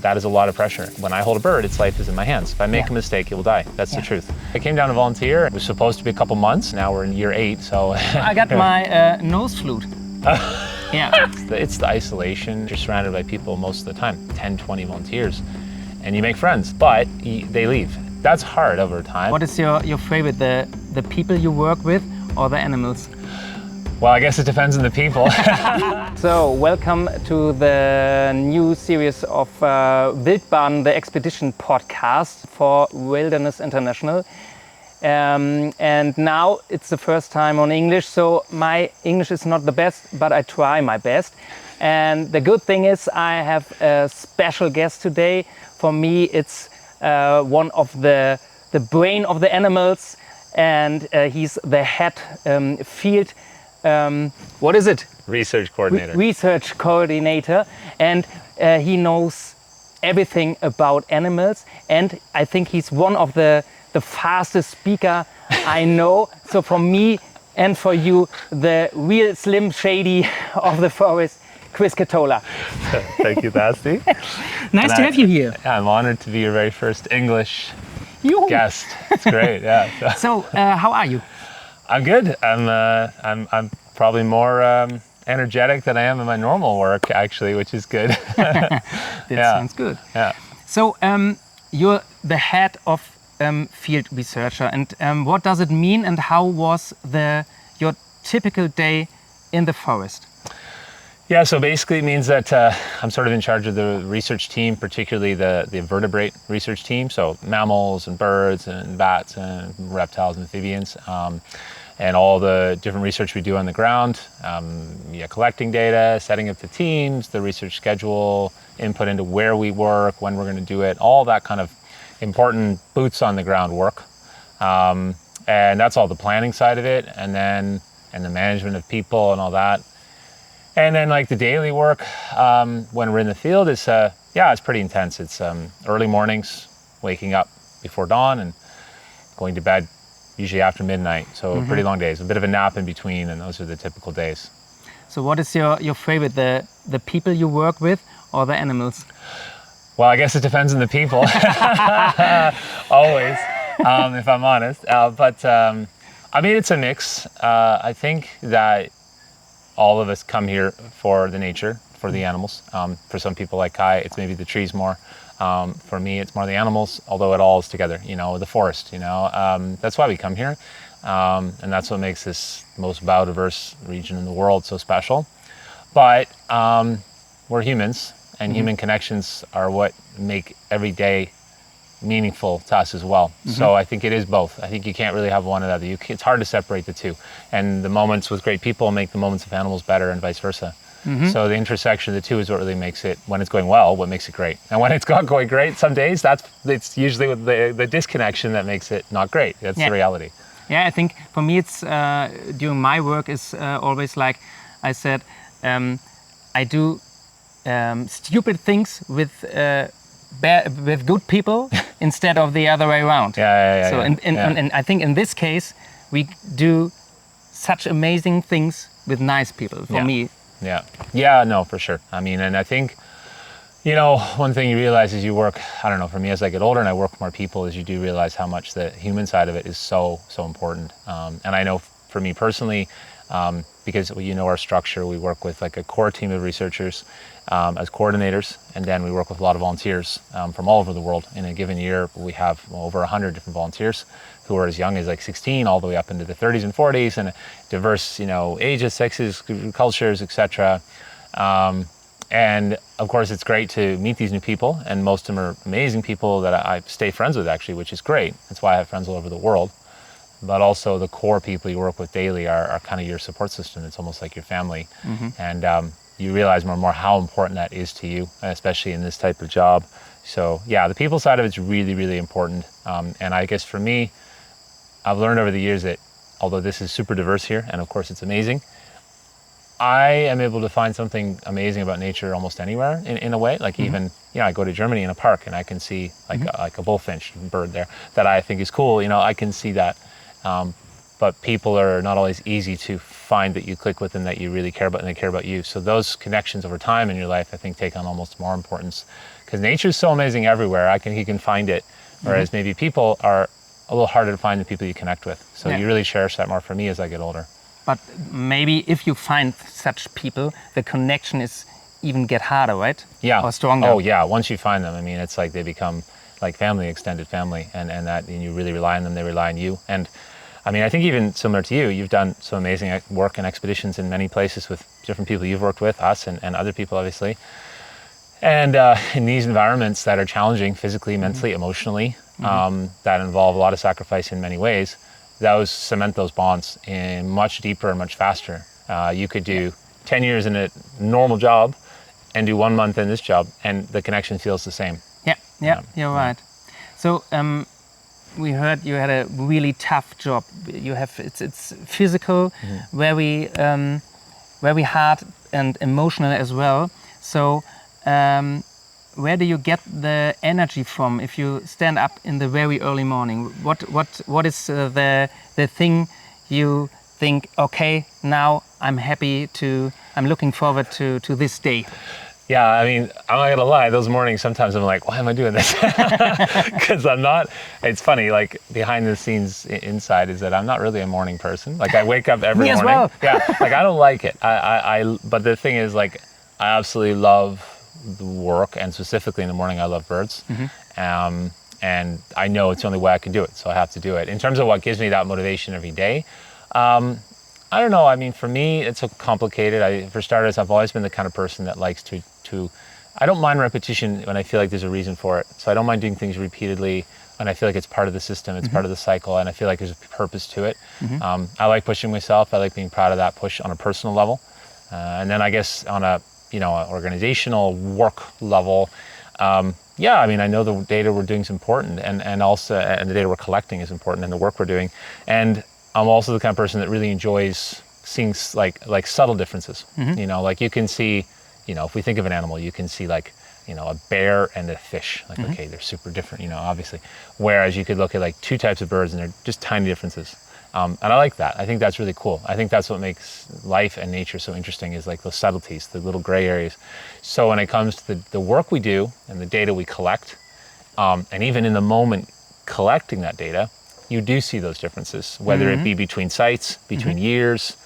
that is a lot of pressure. When I hold a bird, its life is in my hands. If I make a mistake, it will die. That's the truth. I came down to volunteer. It was supposed to be a couple months. Now we're in year 8, so. I got my nose flute. Yeah. It's the isolation. You're surrounded by people most of the time, 10, 20 volunteers, and you make friends, but they leave. That's hard over time. What is your favorite, the people you work with or the animals? Well, I guess it depends on the people. So, welcome to the new series of Wildbademeister, the expedition podcast for Wilderness International. And now it's the first time on English, so my English is not the best, but I try my best. And the good thing is I have a special guest today. For me, it's one of the brain of the animals, and he's the head field. What is it? Research coordinator. Research coordinator, and he knows everything about animals. And I think he's one of the fastest speaker I know. So for me and for you, the real Slim Shady of the forest, Chris Ketola. Thank you, Basti. Nice to have you here. Yeah, I'm honored to be your very first English guest. It's great. Yeah. So how are you? I'm good. I'm probably more energetic than I am in my normal work, actually, which is good. That sounds good. Yeah. So you're the head of field researcher, and what does it mean, and how was your typical day in the forest? Yeah, so basically it means that I'm sort of in charge of the research team, particularly the vertebrate research team, so mammals and birds and bats and reptiles and amphibians, and all the different research we do on the ground, collecting data, setting up the teams, the research schedule, input into where we work, when we're going to do it, all that kind of important boots on the ground work. And that's all the planning side of it, and the management of people and all that. And then like the daily work when we're in the field is, it's pretty intense. It's early mornings, waking up before dawn and going to bed usually after midnight. So pretty long days, a bit of a nap in between, and those are the typical days. So what is your favorite, the people you work with or the animals? Well, I guess it depends on the people, always, if I'm honest. But I mean, it's a mix. I think that all of us come here for the nature, for the animals. For some people like Kai, it's maybe the trees more. For me, it's more the animals, although it all is together, the forest, That's why we come here. And that's what makes this most biodiverse region in the world so special. But we're humans, and human connections are what make every day meaningful to us as well. So I think it is both. I think you can't really have one or the other. It's hard to separate the two. And the moments with great people make the moments of animals better, and vice versa. So the intersection of the two is what really makes it, when it's going well, what makes it great. And when it's not going great, some days, it's usually the disconnection that makes it not great. That's the reality. Yeah, I think for me it's, during my work is always like I said, I do stupid things with good people instead of the other way around. So and I think in this case we do such amazing things with nice people for me. Yeah, no, for sure. I mean, and I think, one thing you realize as you work, I don't know, for me as I get older and I work with more people, is you do realize how much the human side of it is so important. And I know for me personally, because our structure, we work with like a core team of researchers as coordinators, and then we work with a lot of volunteers from all over the world. In a given year, we have over 100 different volunteers who are as young as like 16 all the way up into the 30s and 40s, and diverse, ages, sexes, cultures, etc. And of course, it's great to meet these new people, and most of them are amazing people that I stay friends with, actually, which is great. That's why I have friends all over the world. But also the core people you work with daily are kind of your support system. It's almost like your family. And you realize more and more how important that is to you, especially in this type of job. So yeah, the people side of it's really, really important. And I guess for me, I've learned over the years that although this is super diverse here, and of course it's amazing, I am able to find something amazing about nature almost anywhere in a way. Like even, I go to Germany in a park and I can see like a bullfinch bird there that I think is cool. I can see that. But people are not always easy to find that you click with and that you really care about, and they care about you. So those connections over time in your life, I think, take on almost more importance, because nature's so amazing everywhere. You can find it, whereas maybe people are a little harder to find the people you connect with. So you really cherish that more for me as I get older. But maybe if you find such people, the connection is even get harder, right? Yeah. Or stronger. Oh yeah, once you find them, I mean, it's like they become like family, extended family, and you really rely on them, they rely on you. And I mean, I think even similar to you, you've done some amazing work and expeditions in many places with different people you've worked with, us and other people, obviously. And in these environments that are challenging physically, mentally, emotionally, that involve a lot of sacrifice in many ways, those cement those bonds in much deeper and much faster. You could do 10 years in a normal job and do 1 month in this job, and the connection feels the same. Yeah, you're right. So we heard you had a really tough job. You have it's physical, very hard and emotional as well. So where do you get the energy from if you stand up in the very early morning? What is the thing you think? Okay, now I'm looking forward to this day. Yeah, I mean, I'm not gonna lie, those mornings sometimes I'm like, why am I doing this? Because it's funny, like behind the scenes inside is that I'm not really a morning person. Like I wake up every morning. Me as well. Yeah, like I don't like it. But the thing is, like, I absolutely love the work, and specifically in the morning I love birds. And I know it's the only way I can do it, so I have to do it. In terms of what gives me that motivation every day, I don't know. I mean, for me, it's so complicated. For starters, I've always been the kind of person that likes to I don't mind repetition when I feel like there's a reason for it. So I don't mind doing things repeatedly when I feel like it's part of the system, it's part of the cycle, and I feel like there's a purpose to it. I like pushing myself. I like being proud of that push on a personal level. And then I guess on a, organizational work level, yeah, I mean, I know the data we're doing is important, and the data we're collecting is important, and the work we're doing. And I'm also the kind of person that really enjoys seeing like subtle differences. Like you can see, if we think of an animal, you can see like, a bear and a fish. Like, okay, they're super different, obviously. Whereas you could look at like two types of birds and they're just tiny differences. And I like that. I think that's really cool. I think that's what makes life and nature so interesting, is like those subtleties, the little gray areas. So when it comes to the work we do and the data we collect, and even in the moment collecting that data, you do see those differences, whether it be between sites, between years,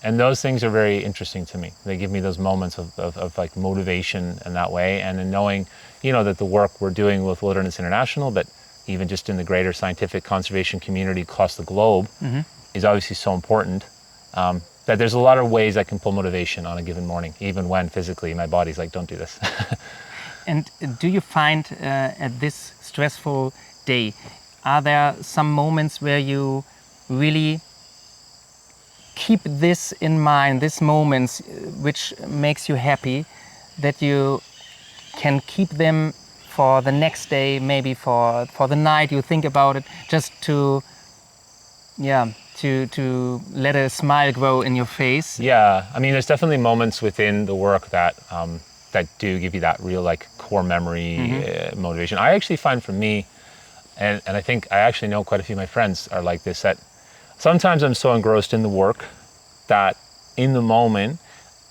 and those things are very interesting to me. They give me those moments of like motivation in that way, and in knowing, that the work we're doing with Wilderness International, but even just in the greater scientific conservation community across the globe, is obviously so important, that there's a lot of ways I can pull motivation on a given morning, even when physically my body's like, don't do this. And do you find at this stressful day, are there some moments where you really keep this in mind, these moments which makes you happy, that you can keep them for the next day, maybe for the night you think about it, just to let a smile grow in your face? Yeah, I mean, there's definitely moments within the work that that do give you that real like core memory motivation. I actually find for me, and I think I actually know quite a few of my friends are like this, that sometimes I'm so engrossed in the work that in the moment,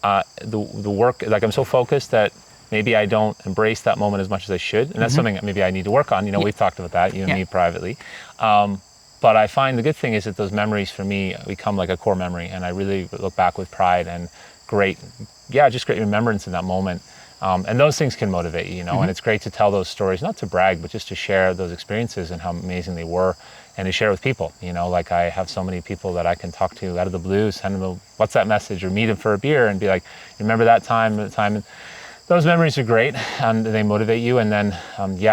the work, like I'm so focused that maybe I don't embrace that moment as much as I should. And that's something that maybe I need to work on. We've talked about that, you and me privately. But I find the good thing is that those memories for me become like a core memory, and I really look back with pride and just great remembrance in that moment. And those things can motivate you, and it's great to tell those stories, not to brag, but just to share those experiences and how amazing they were, and to share with people. Like I have so many people that I can talk to out of the blue, send them a WhatsApp message or meet them for a beer and be like, remember that time? And those memories are great, and they motivate you. And then,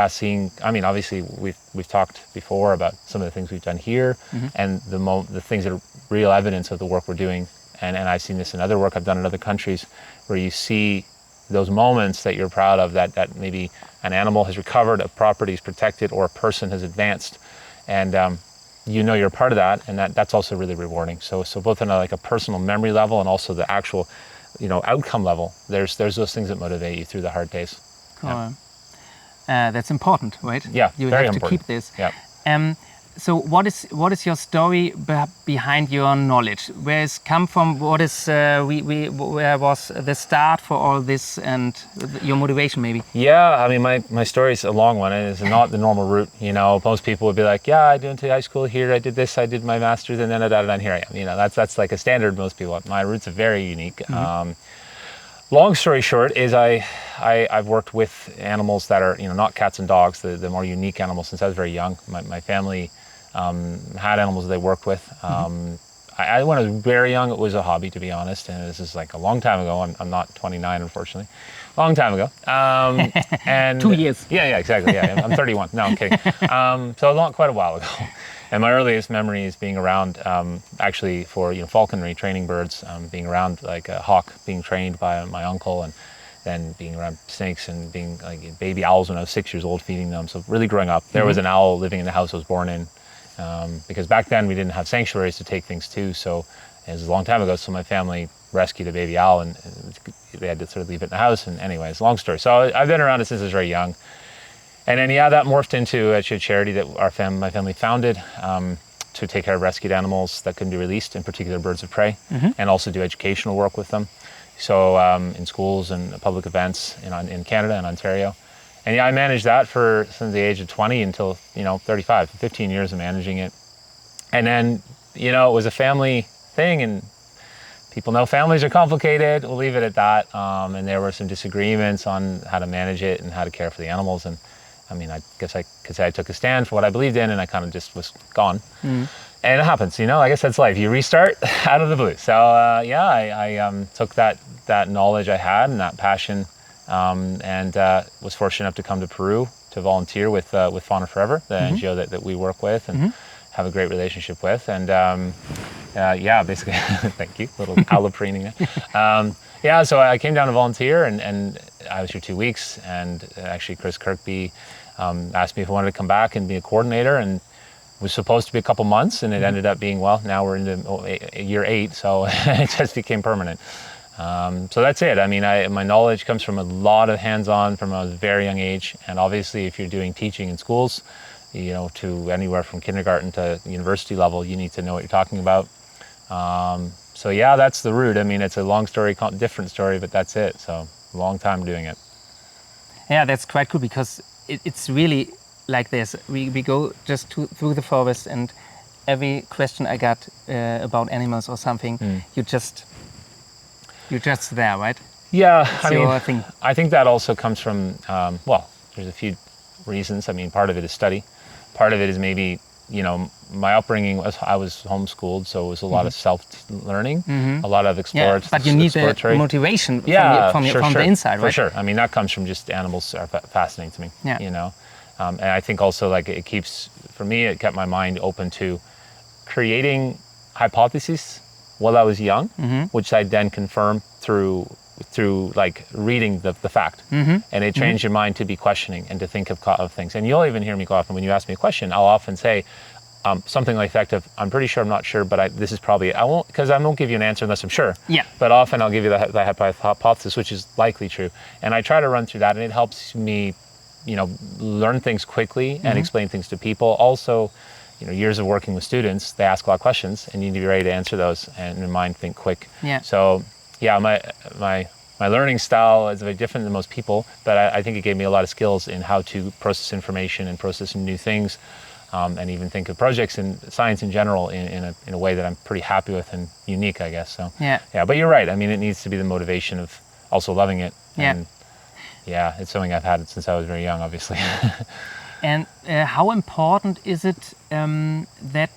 seeing, I mean, obviously we've talked before about some of the things we've done here, and the things that are real evidence of the work we're doing. And I've seen this in other work I've done in other countries, where you see those moments that you're proud of, that maybe an animal has recovered, a property is protected, or a person has advanced, and you're part of that, and that's also really rewarding. So both on a personal memory level and also the actual, outcome level, there's those things that motivate you through the hard days. Cool. That's important, right? Yeah, you very have important. to keep this. Yeah. So what is your story behind your knowledge? Where it's come from? What is where was the start for all this and your motivation maybe? Yeah, I mean my story is a long one, and it's not the normal route. You know, most people would be like, yeah, I went to high school here, I did this, I did my master's, and then here I am. You know, that's like a standard most people. My roots are very unique. Long story short is I've worked with animals that are, you know, not cats and dogs, the more unique animals since I was very young. My family had animals that they worked with. When I was very young, it was a hobby, to be honest, and this is like a long time ago. I'm not 29, unfortunately. Long time ago. And 2 years. Yeah, exactly. Yeah, I'm 31. No, I'm kidding. So quite a while ago. And my earliest memory is being around, actually for, you know, falconry, training birds, being around like a hawk, being trained by my uncle, and then being around snakes and being like baby owls when I was 6 years old, feeding them. So really growing up, there was an owl living in the house I was born in, because back then we didn't have sanctuaries to take things to. So it was a long time ago. So my family rescued a baby owl, and they had to sort of leave it in the house. And anyways, long story. So I've been around it since I was very young. And then, yeah, that morphed into a charity that my family founded to take care of rescued animals that couldn't be released, in particular birds of prey, and also do educational work with them. So in schools and public events in Canada and Ontario. And yeah, I managed that since the age of 20 until, you know, 35, 15 years of managing it. And then, you know, it was a family thing, and people know families are complicated. We'll leave it at that. And there were some disagreements on how to manage it and how to care for the animals. And I mean, I guess I could say I took a stand for what I believed in, and I kind of just was gone. And it happens, you know, I guess that's life. You restart out of the blue. So I took that knowledge I had and that passion, and was fortunate enough to come to Peru to volunteer with Fauna Forever, the NGO that we work with and have a great relationship with. And yeah, basically, thank you, a little alapreening there. Yeah, so I came down to volunteer, and I was here 2 weeks, and actually Chris Kirkby asked me if I wanted to come back and be a coordinator, and it was supposed to be a couple months, and it ended up being, well, now we're into year 8, so it just became permanent. So that's it. I mean, my knowledge comes from a lot of hands-on from a very young age, and obviously if you're doing teaching in schools, you know, to anywhere from kindergarten to university level, you need to know what you're talking about. So yeah, that's the route. I mean, it's a long story, different story, but that's it. So long time doing it. Yeah, that's quite cool, because it's really like this. We go just through the forest, and every question I got about animals or something, you're just there, right? Yeah, I think that also comes from, well, there's a few reasons. I mean, part of it is study. Part of it is maybe, you know, my upbringing I was homeschooled, so it was a lot of self-learning, a lot of exploratory. Yeah, but you need the motivation from the inside, right? For sure. I mean, that comes from just animals are fascinating to me, you know. And I think also, like, it kept my mind open to creating hypotheses while I was young, which I then confirm through like reading the fact. And it trains your mind to be questioning and to think of things. And you'll even hear me go often when you ask me a question, I'll often say something like effective, I'm pretty sure, I'm not sure, but this is probably it. I won't give you an answer unless I'm sure. Yeah. But often I'll give you the hypothesis, which is likely true. And I try to run through that, and it helps me, you know, learn things quickly and explain things to people. Also, you know, years of working with students, they ask a lot of questions, and you need to be ready to answer those and your mind think quick. Yeah. So yeah, my learning style is very different than most people, but I think it gave me a lot of skills in how to process information and process new things, and even think of projects and science in general in a way that I'm pretty happy with and unique, I guess. So yeah, but you're right. I mean, it needs to be the motivation of also loving it. And yeah, it's something I've had since I was very young, obviously. And how important is it that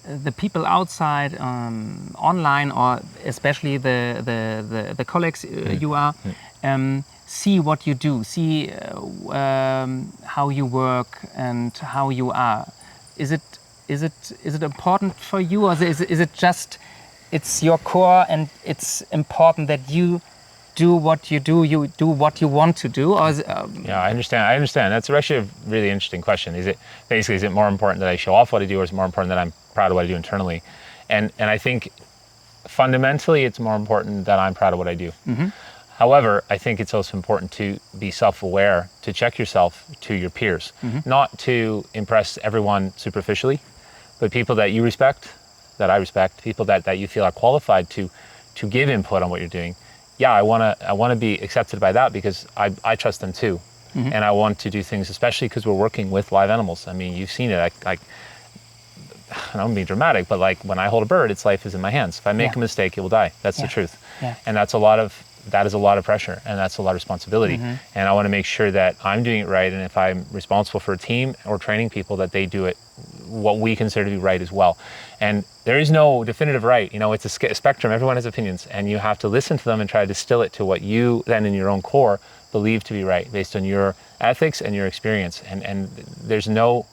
the people outside, online, or especially the colleagues you are, see what you do, see how you work and how you are? Is it important for you, or is it just it's your core and it's important that you do what you do what you want to do? Or yeah, I understand. That's actually a really interesting question. Is it more important that I show off what I do, or is it more important that I'm proud of what I do internally? And I think fundamentally it's more important that I'm proud of what I do. However, I think it's also important to be self-aware, to check yourself to your peers, not to impress everyone superficially, but people that you respect, that I respect, people that you feel are qualified to give input on what you're doing. Yeah, I want to be accepted by that because I trust them too. And I want to do things, especially because we're working with live animals. I mean, you've seen it. I don't mean dramatic, but like when I hold a bird, its life is in my hands. If I make a mistake, it will die. That's the truth. Yeah. And that is a lot of pressure, and that's a lot of responsibility. And I want to make sure that I'm doing it right. And if I'm responsible for a team or training people, that they do it what we consider to be right as well. And there is no definitive right. You know, it's a spectrum. Everyone has opinions, and you have to listen to them and try to distill it to what you then in your own core believe to be right based on your ethics and your experience. And there's no,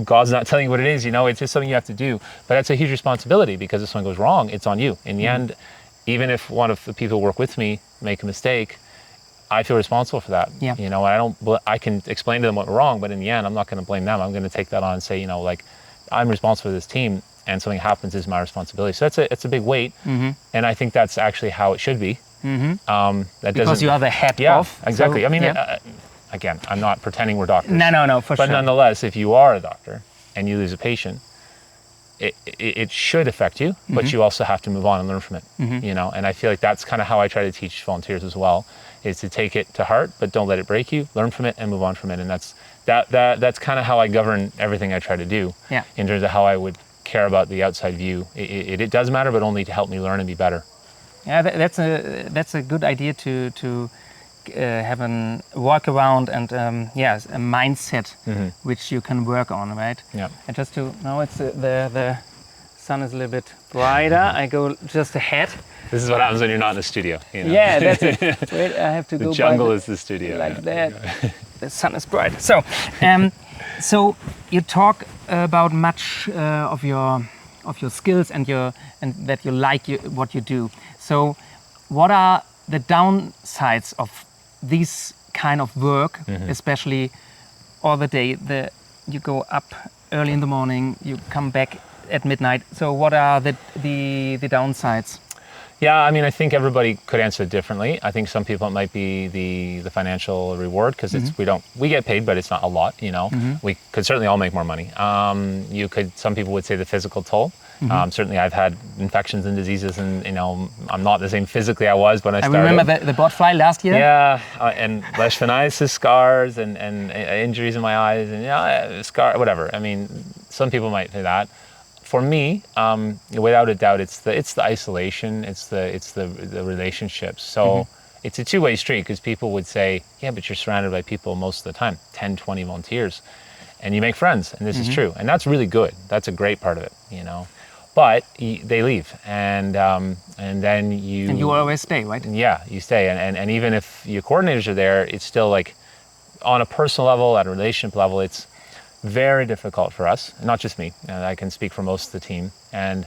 God's not telling you what it is, you know, it's just something you have to do. But that's a huge responsibility because if something goes wrong, it's on you. In the end, even if one of the people who work with me make a mistake, I feel responsible for that. Yeah. You know, I can explain to them what went wrong, but in the end, I'm not going to blame them. I'm going to take that on and say, you know, like, I'm responsible for this team, and something happens is my responsibility. So it's a big weight, and I think that's actually how it should be. Because you are the head of. Exactly. So, I mean, again, I'm not pretending we're doctors. No, for sure. But nonetheless, if you are a doctor and you lose a patient, it should affect you, but you also have to move on and learn from it. You know, and I feel like that's kind of how I try to teach volunteers as well, is to take it to heart, but don't let it break you. Learn from it and move on from it. And that's kind of how I govern everything I try to do. In terms of how I would care about the outside view. It does matter, but only to help me learn and be better. Yeah, that's a good idea to have a walk around and a mindset which you can work on, right? Yeah. And just to now, it's the sun is a little bit brighter. I go just ahead. This is what happens when you're not in the studio. You know? Yeah, that's it. Wait, I have to go. The jungle is the studio. Like that. The sun is bright. So, so you talk about much of your skills and that you like what you do. So, what are the downsides of this kind of work, especially all the day? You go up early in the morning, you come back at midnight. So, what are the downsides? Yeah, I mean, I think everybody could answer it differently. I think some people it might be the financial reward because we get paid, but it's not a lot. You know, we could certainly all make more money. Some people would say the physical toll. Certainly, I've had infections and diseases, and you know, I'm not the same physically I was when I started. I remember the botfly last year. Yeah, and leishmaniasis scars and injuries in my eyes and scar, whatever. I mean, some people might say that. For me, without a doubt, it's the isolation, it's the relationships. So it's a two-way street because people would say, yeah, but you're surrounded by people most of the time, 10, 20 volunteers, and you make friends, and this is true, and that's really good. That's a great part of it, you know. But they leave, and then you... And you always stay, right? Yeah, you stay, and even if your coordinators are there, it's still like, on a personal level, at a relationship level, it's very difficult for us, not just me. I can speak for most of the team, and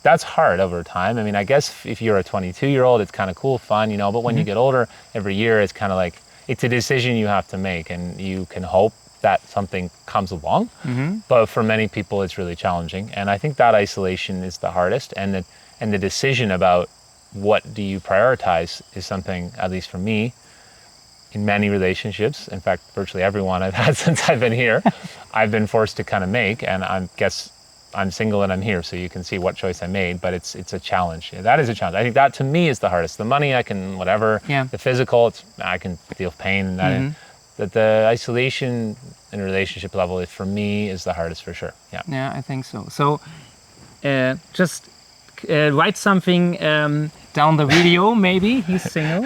that's hard over time. I mean, I guess if you're a 22-year-old, it's kind of cool, fun, you know, but when you get older, every year it's kind of like, it's a decision you have to make, and you can hope that something comes along, but for many people it's really challenging, and I think that isolation is the hardest, and the decision about what do you prioritize is something, at least for me, in many relationships, in fact, virtually everyone I've had since I've been here, I've been forced to kind of make, and I guess I'm single and I'm here, so you can see what choice I made, but it's a challenge. Yeah, that is a challenge. I think that to me is the hardest. The money, I can, whatever. Yeah. The physical, I can deal with pain and that. But the isolation and relationship level, for me, is the hardest for sure. Yeah. Yeah, I think so. So just write something down the video, maybe. He's single.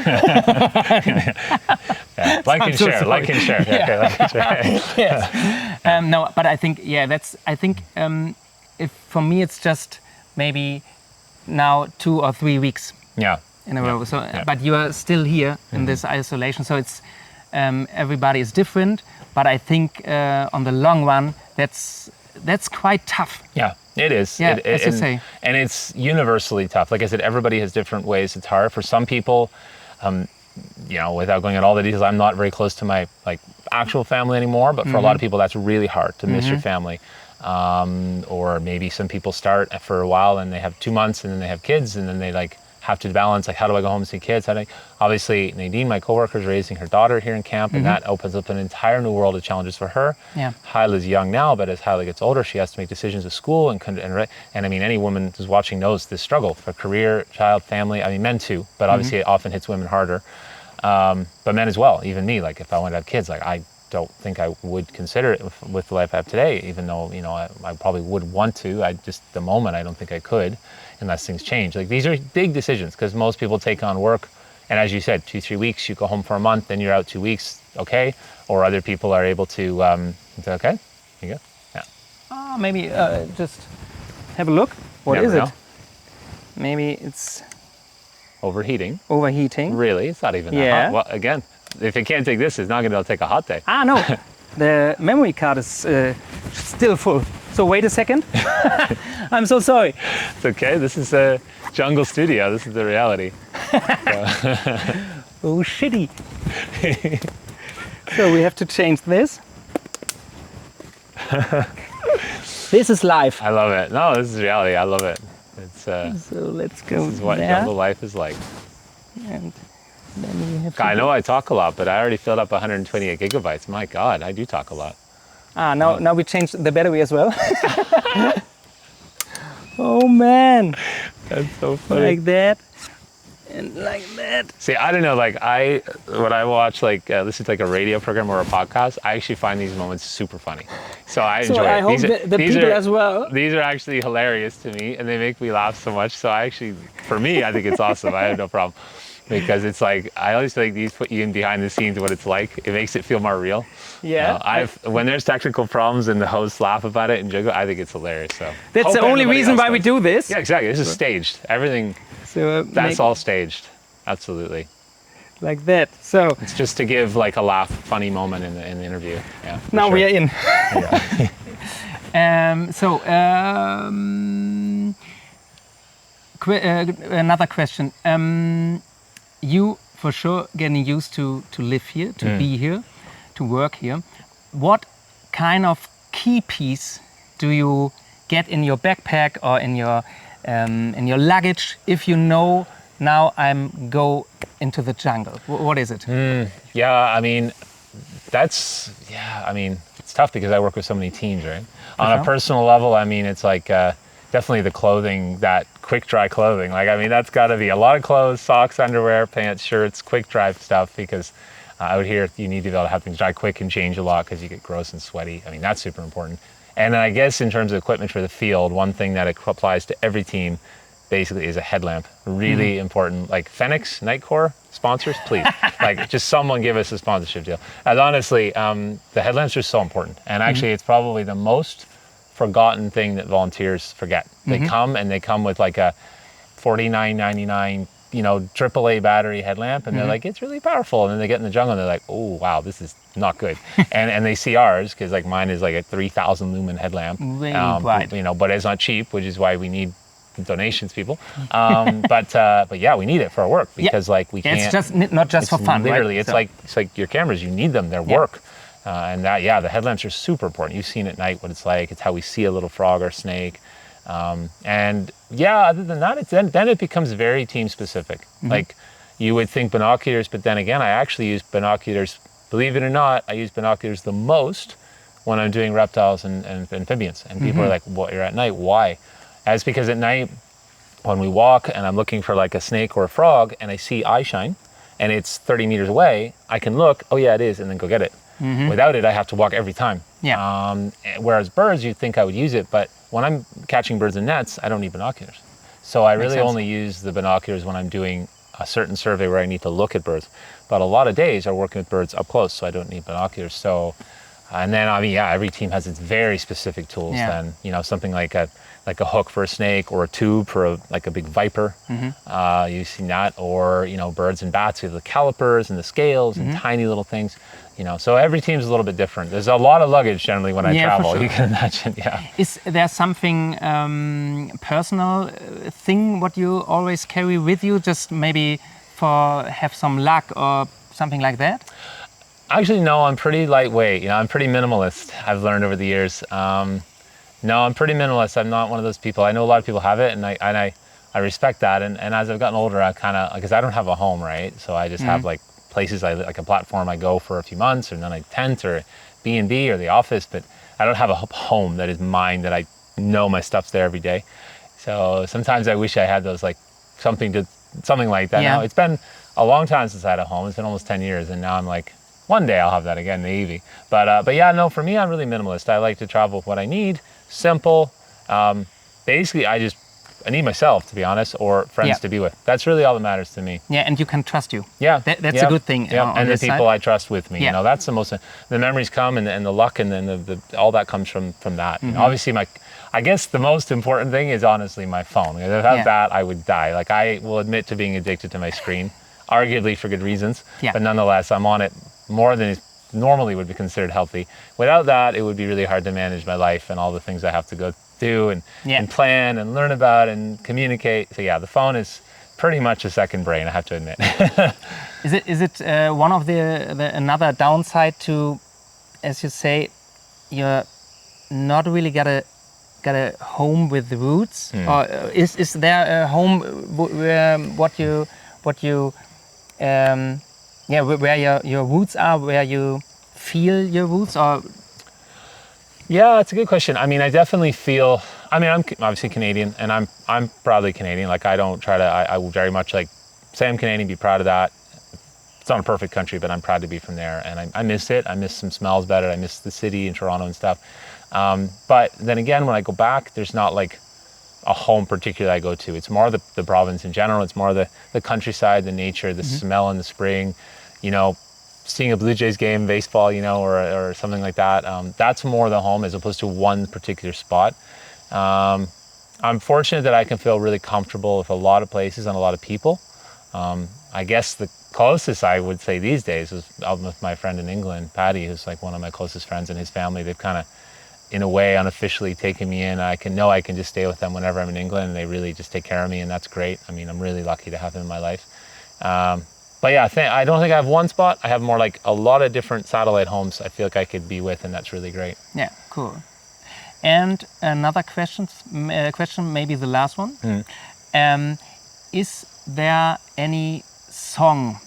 Yeah. Like and share. Yeah, okay, like and share. Yes. No, but I think, if for me it's just maybe now 2 or 3 weeks. Yeah. In a row. So, but you are still here in this isolation. So it's everybody is different. But I think on the long run, that's quite tough. Yeah. It is. Yeah, as you say. And it's universally tough. Like I said, everybody has different ways. It's hard. For some people, you know, without going into all the details, I'm not very close to my actual family anymore. But for a lot of people, that's really hard to miss your family. Or maybe some people start for a while and they have 2 months and then they have kids and then they have to balance, like, how do I go home and see kids? Obviously, Nadine, my coworker, is raising her daughter here in camp, and that opens up an entire new world of challenges for her. Yeah. Hyla's young now, but as Hyla gets older, she has to make decisions at school, and I mean, any woman who's watching knows this struggle for career, child, family. I mean, men too, but obviously it often hits women harder. But men as well, even me. Like, if I wanted to have kids, like, I don't think I would consider it with the life I have today, even though, you know, I probably would want to. The moment, I don't think I could, unless things change. Like, these are big decisions, because most people take on work, and as you said, 2-3 weeks, you go home for a month, then you're out 2 weeks, okay? Or other people are able to say, okay, you go, yeah. Maybe just have a look. What Never is know. it? Maybe it's Overheating. overheating. Really? It's not even that Yeah. hot. Well, again, if it can't take this, it's not going to be able to take a hot day. No, the memory card is still full. So wait a second. I'm so sorry. It's okay. This is a jungle studio. This is the reality. Oh, shitty. So we have to change this. This is life. I love it. No, this is reality. I love it. It's So let's go this is what there. jungle life is like. And then we have I to know I talk a lot, but I already filled up 128 gigabytes. My God, I do talk a lot. now we changed the battery as well. Oh man, That's so funny. like that and like that. See, I don't know. Like, when I watch, like, listen to like a radio program or a podcast, I actually find these moments super funny. So I enjoy So I it. hope the these people are, as well. These are actually hilarious to me, and they make me laugh so much. So for me, I think it's awesome. I have no problem, because it's like, I always feel like these put you in behind the scenes what it's like. It makes it feel more real. Yeah. When there's technical problems and the hosts laugh about it and joke, I think it's hilarious. So That's hope the only everybody reason else why we does. do this. Yeah, exactly. This is staged. Everything. So That's all staged. Absolutely. like that. So It's just to give like a laugh, funny moment in the interview. Yeah. for now sure. we are in. Yeah. Another question. You for sure getting used to live here, to be here, to work here. What kind of key piece do you get in your backpack or in your luggage if you know now I'm go into the jungle? What is it? Yeah, I mean, it's tough because I work with so many teams, right? On a personal level, I mean, it's like definitely the clothing, that quick dry clothing. Like, I mean, that's got to be a lot of clothes, socks, underwear, pants, shirts, quick dry stuff, because out here you need to be able to have things dry quick and change a lot because you get gross and sweaty. I mean, that's super important. And then I guess in terms of equipment for the field, one thing that applies to every team basically is a headlamp. Really important. Like Fenix, Nightcore, sponsors, please. Like, just someone give us a sponsorship deal. And honestly, the headlamps are so important. And actually, it's probably the most forgotten thing that volunteers forget. They come with like a $49.99, AAA battery headlamp, and they're like, it's really powerful. And then they get in the jungle and they're like, oh wow, this is not good. and they see ours, because like mine is like a 3,000 lumen headlamp. Really bright. But it's not cheap, which is why we need donations, people. But yeah, we need it for our work, because like we can't. It's just not just for fun, literally, right? it's like your cameras. You need them. They're work. And the headlamps are super important. You've seen at night what it's like. It's how we see a little frog or snake. And yeah, other than that, then it becomes very team specific. Like, you would think binoculars, but then again, I actually use binoculars. Believe it or not, I use binoculars the most when I'm doing reptiles and amphibians. And people are like, well, you're at night, why? That's because at night, when we walk and I'm looking for like a snake or a frog and I see eye shine and it's 30 meters away, I can look, oh yeah, it is, and then go get it. Without it, I have to walk every time. Yeah. Whereas birds, you'd think I would use it, but when I'm catching birds in nets, I don't need binoculars. So I really only use the binoculars when I'm doing a certain survey where I need to look at birds. But a lot of days are working with birds up close, so I don't need binoculars. So, and then every team has its very specific tools. Yeah. Then something like a hook for a snake, or a tube for a big viper. You've seen that, or birds and bats with the calipers and the scales and tiny little things. So every team's a little bit different. There's a lot of luggage generally when I travel. For sure. You can imagine. Yeah. Is there something personal thing what you always carry with you, just maybe for have some luck or something like that? Actually, no. I'm pretty lightweight. I'm pretty minimalist. I've learned over the years. No, I'm pretty minimalist. I'm not one of those people. I know a lot of people have it, and I I respect that. And as I've gotten older, I kind of, because I don't have a home, right? So I just have like places, like a platform I go for a few months, or then I tent or B&B or the office, but I don't have a home that is mine, that I know my stuff's there every day. So sometimes I wish I had those, like something like that. Yeah. Now it's been a long time since I had a home. It's been almost 10 years, and now I'm like, one day I'll have that again, maybe. But yeah, no, for me, I'm really minimalist. I like to travel with what I need, simple. Basically, I need myself, to be honest, or friends to be with. That's really all that matters to me. Yeah, and you can trust you. Yeah, that's a good thing. Yeah, and the people I trust with me. Yeah. You know, that's the most. The memories come, and the luck, and then the all that comes from that. You know, obviously, I guess the most important thing is honestly my phone. Without that, I would die. Like, I will admit to being addicted to my screen, arguably for good reasons. Yeah. But nonetheless, I'm on it more than normally would be considered healthy. Without that, it would be really hard to manage my life and all the things I have to go do and plan and learn about and communicate. So yeah, the phone is pretty much a second brain, I have to admit. Is it one of the another downside to, as you say, you're not really got a home with roots, or is there a home where where your roots are, where you feel your roots, or? Yeah, it's a good question. I mean, I definitely feel, I'm obviously Canadian, and I'm proudly Canadian. Like, I don't try to, I will very much like say I'm Canadian, be proud of that. It's not a perfect country, but I'm proud to be from there, and I miss it. I miss some smells better. I miss the city in Toronto and stuff. But then again, when I go back, there's not like a home particularly I go to. It's more the province in general. It's more the countryside, the nature, the smell in the spring, you know, seeing a Blue Jays game, baseball, you know, or something like that. That's more the home as opposed to one particular spot. I'm fortunate that I can feel really comfortable with a lot of places and a lot of people. I guess the closest I would say these days is with my friend in England, Paddy, who's like one of my closest friends, and his family. They've kind of, in a way, unofficially taken me in. I can just stay with them whenever I'm in England, and they really just take care of me, and that's great. I mean, I'm really lucky to have them in my life. But yeah, I don't think I have one spot. I have more like a lot of different satellite homes I feel like I could be with, and that's really great. Yeah, cool. And another question, maybe the last one. Is there any song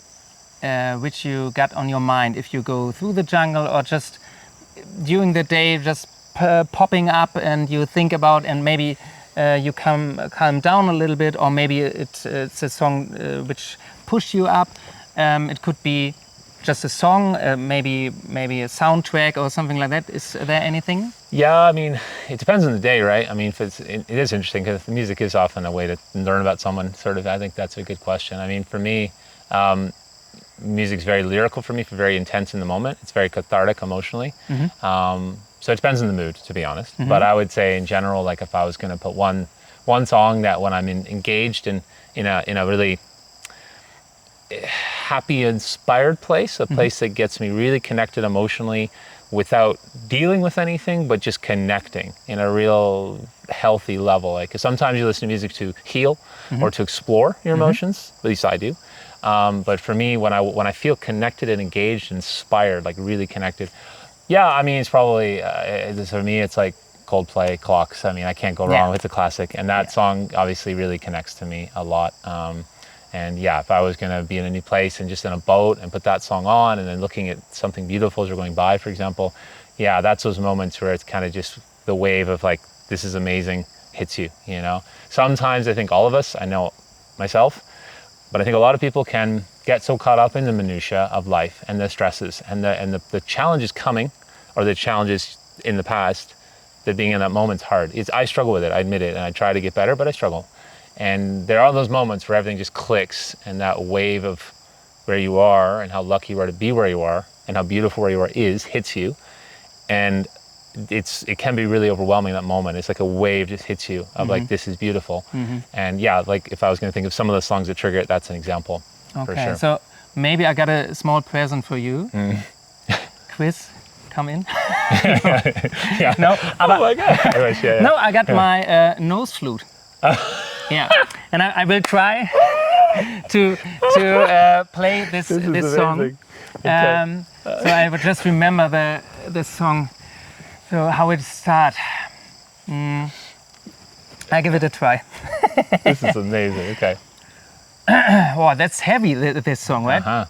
which you got on your mind if you go through the jungle, or just during the day, just popping up and you think about, and maybe you calm down a little bit, or maybe it's a song which pushed you up. It could be just a song, maybe a soundtrack or something like that. Is there anything? Yeah, I mean, it depends on the day, right? I mean, it is interesting because the music is often a way to learn about someone, sort of. I think that's a good question. I mean, for me, music's very lyrical for me, very intense in the moment. It's very cathartic emotionally. So it depends on the mood, to be honest. But I would say in general, like if I was going to put one song that when I'm engaged in a really happy, inspired place, a place that gets me really connected emotionally without dealing with anything, but just connecting in a real healthy level. Like, 'cause sometimes you listen to music to heal or to explore your emotions, at least I do. But for me, when I feel connected and engaged, inspired, like really connected, yeah, I mean, it's probably, for me, it's like Coldplay, Clocks. I mean, I can't go wrong. It's a classic. And that song obviously really connects to me a lot. And yeah, if I was going to be in a new place and just in a boat and put that song on and then looking at something beautiful as we're going by, for example, yeah, that's those moments where it's kind of just the wave of like, this is amazing, hits you, you know? Sometimes I think all of us, I know myself, but I think a lot of people can get so caught up in the minutiae of life and the stresses and the challenges coming, or the challenges in the past, that being in that moment's hard. I struggle with it, I admit it, and I try to get better, but I struggle. And there are those moments where everything just clicks, and that wave of where you are and how lucky you are to be where you are and how beautiful where you are hits you. And it can be really overwhelming, that moment. It's like a wave just hits you of like, this is beautiful. And yeah, like if I was going to think of some of the songs that trigger it, that's an example. For sure. So maybe I got a small present for you. Quiz, come in. Yeah. No, oh my God. I wish, yeah. No, I got my nose flute. Yeah, and I will try to play this song. Okay. So I would just remember the song. So how it starts. I give it a try. This is amazing. Okay. Oh, that's heavy, this song, right? Uh-huh.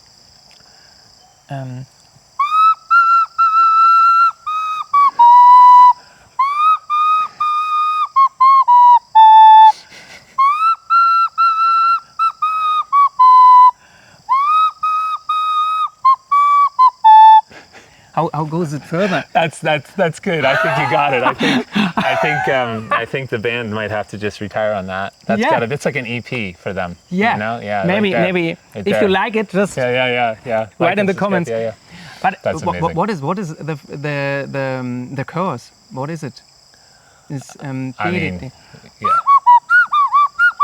How goes it further? That's good. I think you got it. I think the band might have to just retire on that. That's Yeah. good. It's like an EP for them. Yeah. You know? Yeah. Maybe right maybe Right if there. you like it, just Yeah. Write Like in the and subscribe. comments. Yeah. But That's amazing. what is the chorus? What is it? It's I mean, yeah.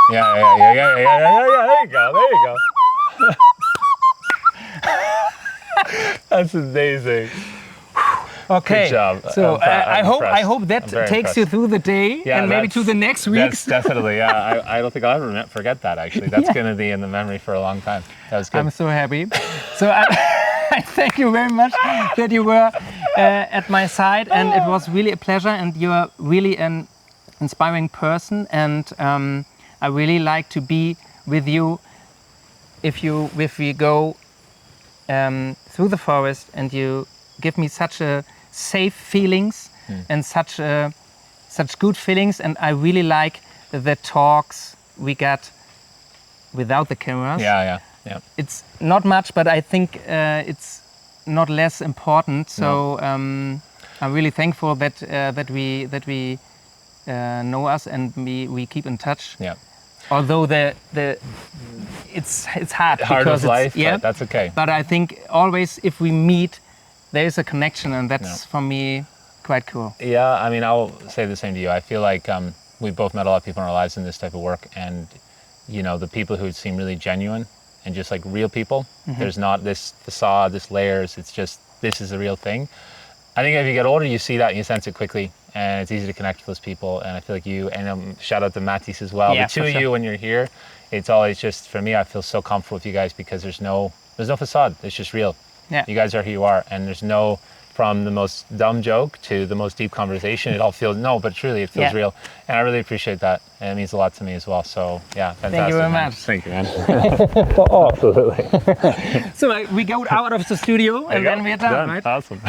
Yeah. There you go. That's amazing. okay. Good job. So I'm I impressed. hope that I'm very takes you impressed. through the day Yeah, and maybe that's- to the next That's weeks. definitely, yeah. I don't think I'll ever forget that, actually. That's Yeah. going to be in the memory for a long time. That was good. I'm so happy. So I thank you very much that you were at my side, and it was really a pleasure. And you are really an inspiring person, and I really like to be with you if we go through the forest, and you give me such a safe feelings and such good feelings. And I really like the talks we got without the cameras. Yeah. It's not much, but I think it's not less important. So I'm really thankful that we know us and we keep in touch. Yeah. Although it's hard Hard because of life, yeah, but that's okay. But I think always if we meet, there is a connection, and that's for me quite cool. Yeah, I mean, I'll say the same to you. I feel like we've both met a lot of people in our lives in this type of work, and the people who seem really genuine and just like real people. There's not this facade, this layers. It's just, this is a real thing. I think as you get older, you see that and you sense it quickly, and it's easy to connect with those people. And I feel like you, and shout out to Mattis as well. Yeah, The two for of sure. you, when you're here, it's always just, for me, I feel so comfortable with you guys because there's no facade. It's just real. Yeah. You guys are who you are, and there's no, from the most dumb joke to the most deep conversation, it all feels, no, but truly it feels Yeah. real. And I really appreciate that. And it means a lot to me as well. So yeah, fantastic. Thank you very man. much. Thank you, man. Absolutely. So we go out of the studio, and then we're done, right? Awesome.